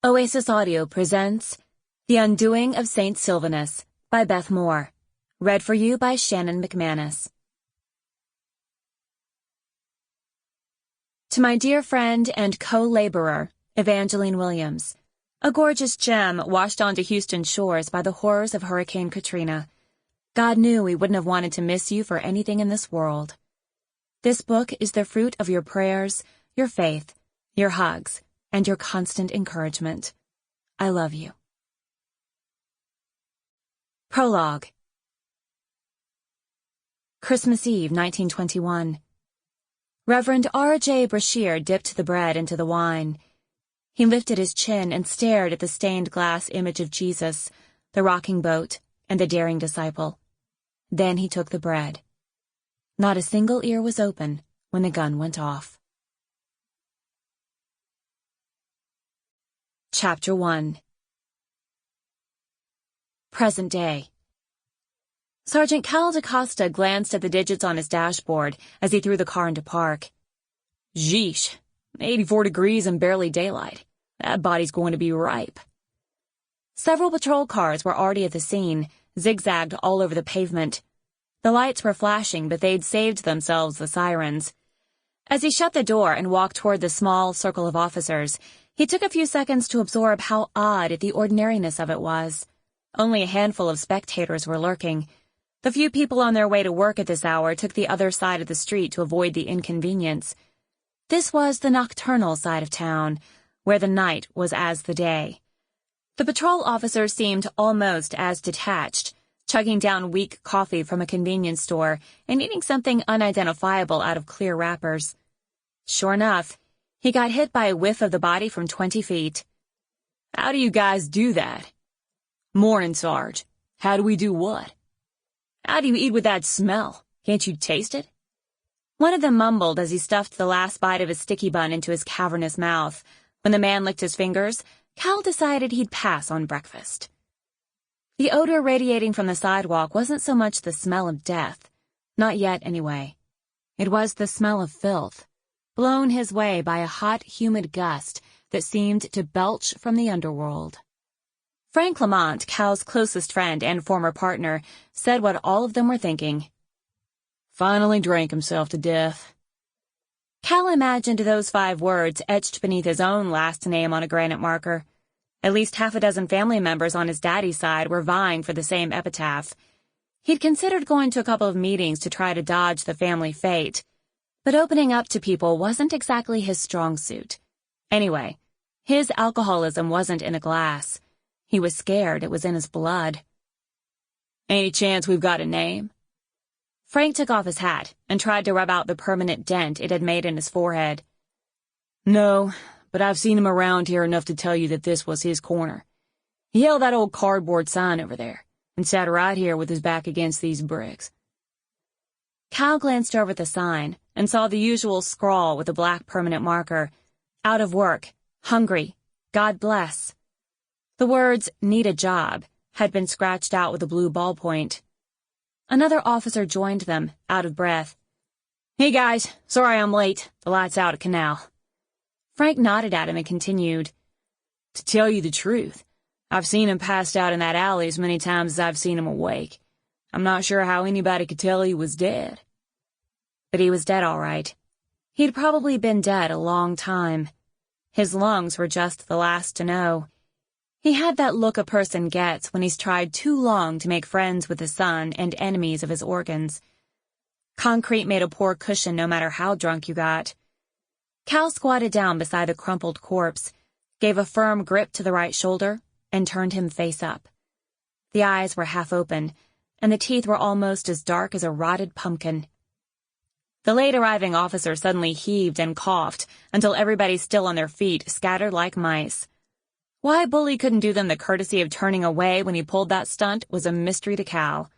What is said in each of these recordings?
Oasis Audio presents The Undoing of Saint Silvanus by Beth Moore. Read for you by Shannon Mcmanus. To my dear friend and co-laborer, Evangeline Williams, a gorgeous gem washed onto Houston shores by the horrors of Hurricane Katrina. God knew we wouldn't have wanted to miss you for anything in this world. This book is the fruit of your prayers, your faith, your hugs, and your constant encouragement. I love you. Prologue. Christmas Eve, 1921. Reverend R.J. Brashear dipped the bread into the wine. He lifted his chin and stared at the stained glass image of Jesus, the rocking boat, and the daring disciple. Then he took the bread. Not a single ear was open when the gun went off. Chapter 1. Present day. Sergeant Cal DaCosta glanced at the digits on his dashboard as he threw the car into park. Yeesh, 84 degrees and barely daylight. That body's going to be ripe. Several patrol cars were already at the scene, zigzagged all over the pavement. The lights were flashing, but they'd saved themselves the sirens. As he shut the door and walked toward the small circle of officers, he took a few seconds to absorb how odd the ordinariness of it was. Only a handful of spectators were lurking. The few people on their way to work at this hour took the other side of the street to avoid the inconvenience. This was the nocturnal side of town, where the night was as the day. The patrol officers seemed almost as detached, chugging down weak coffee from a convenience store and eating something unidentifiable out of clear wrappers. Sure enough, he got hit by a whiff of the body from 20 feet. How do you guys do that? Morning, Sarge. How do we do what? How do you eat with that smell? Can't you taste it? One of them mumbled as he stuffed the last bite of his sticky bun into his cavernous mouth. When the man licked his fingers, Cal decided he'd pass on breakfast. The odor radiating from the sidewalk wasn't so much the smell of death. Not yet, anyway. It was the smell of filth, blown his way by a hot, humid gust that seemed to belch from the underworld. Frank Lamont, Cal's closest friend and former partner, said what all of them were thinking. Finally drank himself to death. Cal imagined those 5 words etched beneath his own last name on a granite marker. At least half a dozen family members on his daddy's side were vying for the same epitaph. He'd considered going to a couple of meetings to try to dodge the family fate, but opening up to people wasn't exactly his strong suit. Anyway, his alcoholism wasn't in a glass. He was scared it was in his blood. Any chance we've got a name? Frank took off his hat and tried to rub out the permanent dent it had made in his forehead. No, but I've seen him around here enough to tell you that this was his corner. He held that old cardboard sign over there and sat right here with his back against these bricks. Cal glanced over at the sign and saw the usual scrawl with a black permanent marker. Out of work, hungry, God bless. The words, need a job, had been scratched out with a blue ballpoint. Another officer joined them, out of breath. Hey guys, sorry I'm late. The light's out at Canal. Frank nodded at him and continued. To tell you the truth, I've seen him passed out in that alley as many times as I've seen him awake. I'm not sure how anybody could tell he was dead. But he was dead all right. He'd probably been dead a long time. His lungs were just the last to know. He had that look a person gets when he's tried too long to make friends with the sun and enemies of his organs. Concrete made a poor cushion no matter how drunk you got. Cal squatted down beside the crumpled corpse, gave a firm grip to the right shoulder, and turned him face up. The eyes were half open, and the teeth were almost as dark as a rotted pumpkin. The late-arriving officer suddenly heaved and coughed until everybody still on their feet scattered like mice. Why Bully couldn't do them the courtesy of turning away when he pulled that stunt was a mystery to Cal.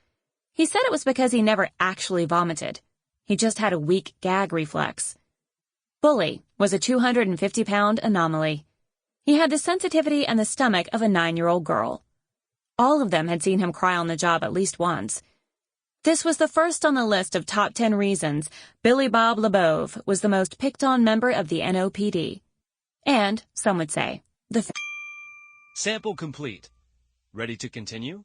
He said it was because he never actually vomited. He just had a weak gag reflex. Bully was a 250-pound anomaly. He had the sensitivity and the stomach of a 9-year-old girl. All of them had seen him cry on the job at least once. This was the first on the list of top 10 reasons Billy Bob LeBove was the most picked-on member of the NOPD. And, some would say, the Sample complete. Ready to continue?